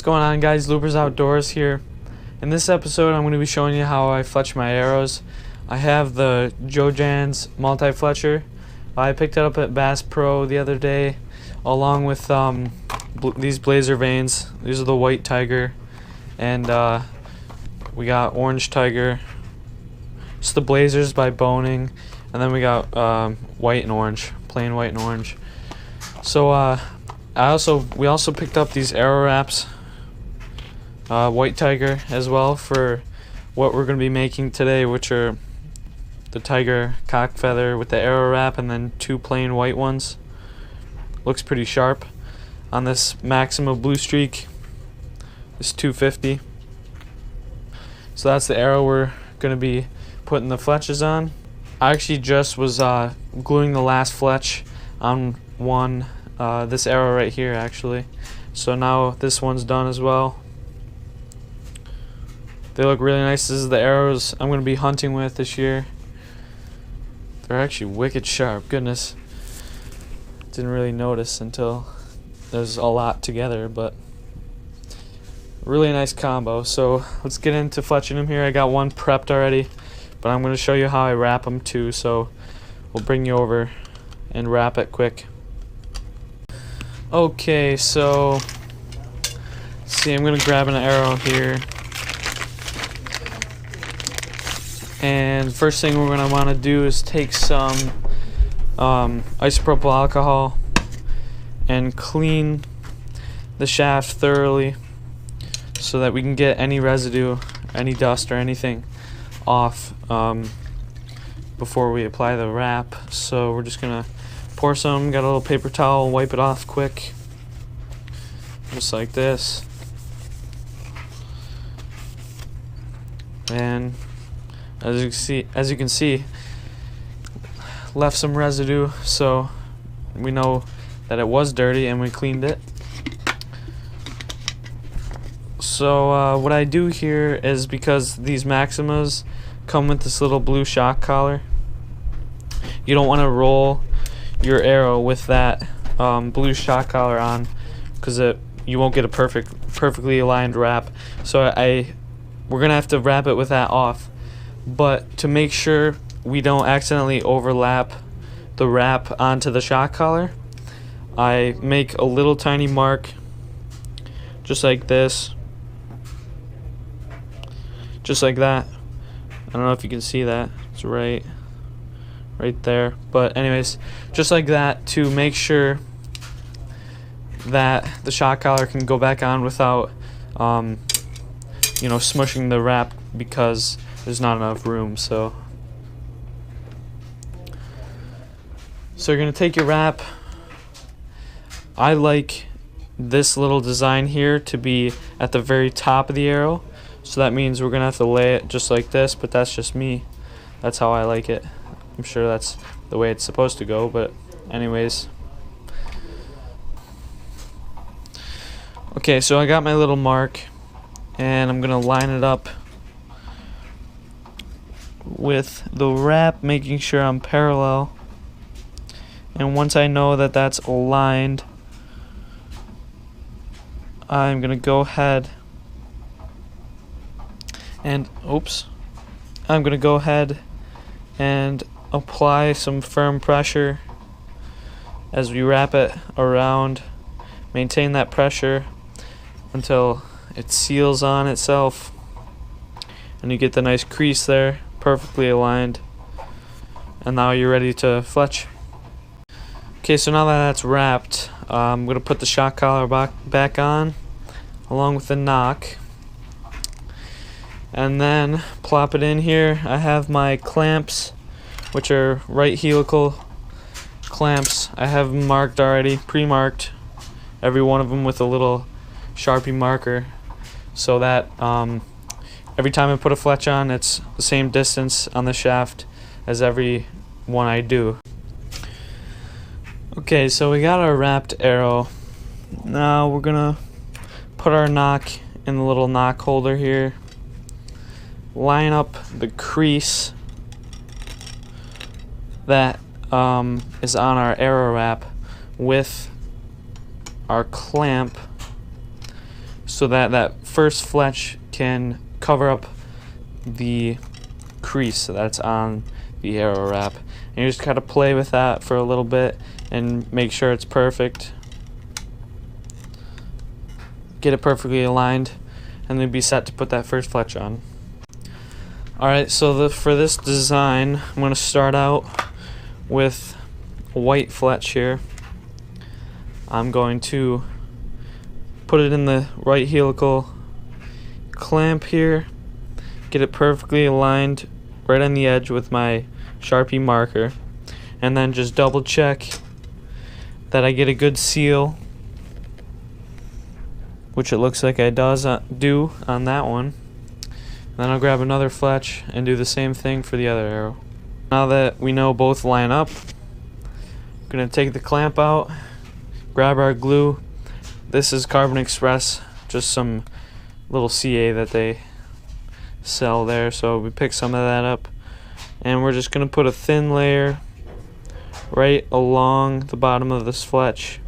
going on, guys? Loopers Outdoors here. In this episode I'm going to be showing you how I fletch my arrows. I have the Jojan's Multi-Fletcher. I picked it up at Bass Pro the other day along with these blazer vanes. These are the white tiger, and we got orange tiger. It's the blazers by Boning, and then we got white and orange, plain white and orange. So we also picked up these arrow wraps, white tiger as well, for what we're going to be making today, which are the tiger cock feather with the arrow wrap and then two plain white ones. Looks pretty sharp on this Maxima Blue Streak. This 250. So that's the arrow we're going to be putting the fletches on. I actually just was gluing the last fletch on one, this arrow right here actually. So now this one's done as well. They look really nice. This is the arrows I'm going to be hunting with this year. They're actually wicked sharp. Goodness. Didn't really notice until there's a lot together, but really nice combo. So let's get into fletching them here. I got one prepped already, but I'm going to show you how I wrap them too. So we'll bring you over and wrap it quick. Okay, so see, I'm going to grab an arrow here. And first thing we're going to want to do is take some isopropyl alcohol and clean the shaft thoroughly so that we can get any residue, any dust or anything off before we apply the wrap. So we're just going to pour some, got a little paper towel, wipe it off quick, just like this. And as you can see, left some residue, so we know that it was dirty and we cleaned it. So what I do here is, because these Maximas come with this little blue shock collar, you don't want to roll your arrow with that blue shock collar on, because you won't get a perfectly aligned wrap. So we're gonna have to wrap it with that off. But to make sure we don't accidentally overlap the wrap onto the shock collar, I make a little tiny mark just like this, just like that. I don't know if you can see that. It's right there. But anyways, just like that, to make sure that the shock collar can go back on without smushing the wrap, because there's not enough room. So you're gonna take your wrap. I like this little design here to be at the very top of the arrow, so that means we're gonna have to lay it just like this, but that's just me. That's how I like it. I'm sure that's the way it's supposed to go, but anyways. Okay, so I got my little mark, and I'm gonna line it up with the wrap, making sure I'm parallel. And once I know that that's aligned, I'm gonna go ahead and apply some firm pressure as we wrap it around. Maintain that pressure until it seals on itself and you get the nice crease there, perfectly aligned. And now you're ready to fletch. Okay, so now that that's wrapped, I'm going to put the shock collar back on along with the knock, and then plop it in here. I have my clamps, which are right helical clamps. I have them marked already, pre-marked, every one of them with a little Sharpie marker, so that every time I put a fletch on, it's the same distance on the shaft as every one I do. Okay, so we got our wrapped arrow. Now we're gonna put our knock in the little knock holder here. Line up the crease that is on our arrow wrap with our clamp, so that that first fletch can cover up the crease that's on the arrow wrap. And you just gotta play with that for a little bit and make sure it's perfect. Get it perfectly aligned, and then be set to put that first fletch on. Alright, so for this design, I'm going to start out with a white fletch here. I'm going to put it in the right helical clamp here, get it perfectly aligned right on the edge with my Sharpie marker, and then just double check that I get a good seal, which it looks like I do on that one. Then I'll grab another fletch and do the same thing for the other arrow. Now that we know both line up, I'm going to take the clamp out, grab our glue. This is Carbon Express, just some little CA that they sell there, so we pick some of that up. And we're just going to put a thin layer right along the bottom of this fletch.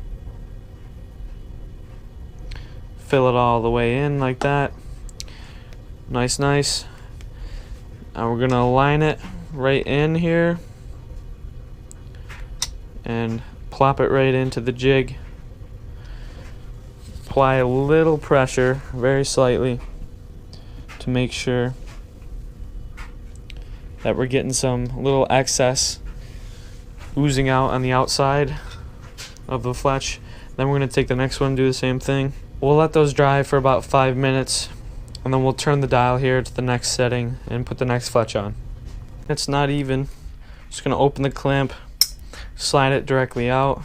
Fill it all the way in like that. Nice. Now we're gonna align it right in here and plop it right into the jig. Apply a little pressure, very slightly, to make sure that we're getting some little excess oozing out on the outside of the fletch. Then we're gonna take the next one and do the same thing. We'll let those dry for about 5 minutes, and then we'll turn the dial here to the next setting and put the next fletch on. It's not even. Just going to open the clamp, slide it directly out.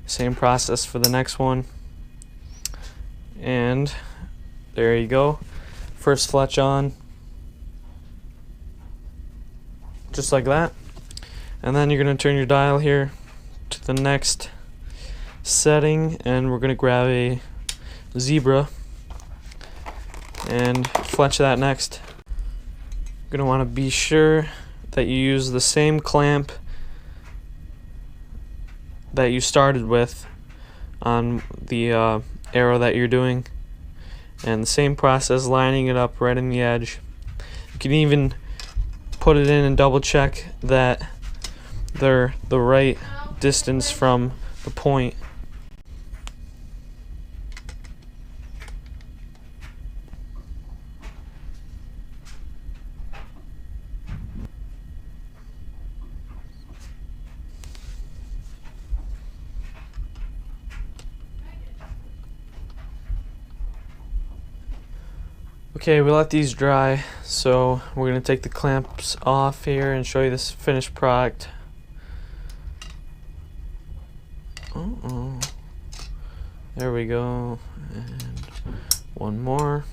Same process for the next one. And there you go. First fletch on. Just like that. And then you're going to turn your dial here to the next setting, and we're going to grab a zebra and fletch that next. You're going to want to be sure that you use the same clamp that you started with on the arrow that you're doing, and the same process, lining it up right in the edge. You can even put it in and double check that they're the right distance from the point. Okay, we let these dry, so we're going to take the clamps off here and show you this finished product. There we go, and one more.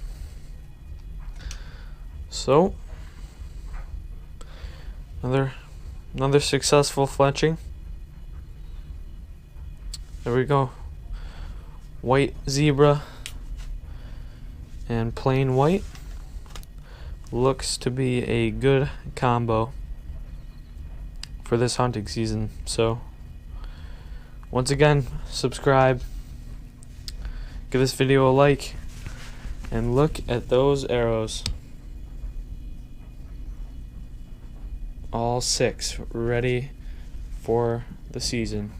So, another successful fletching. There we go. White zebra and plain white. Looks to be a good combo for this hunting season. So once again, subscribe, give this video a like, and look at those arrows. All 6 ready for the season.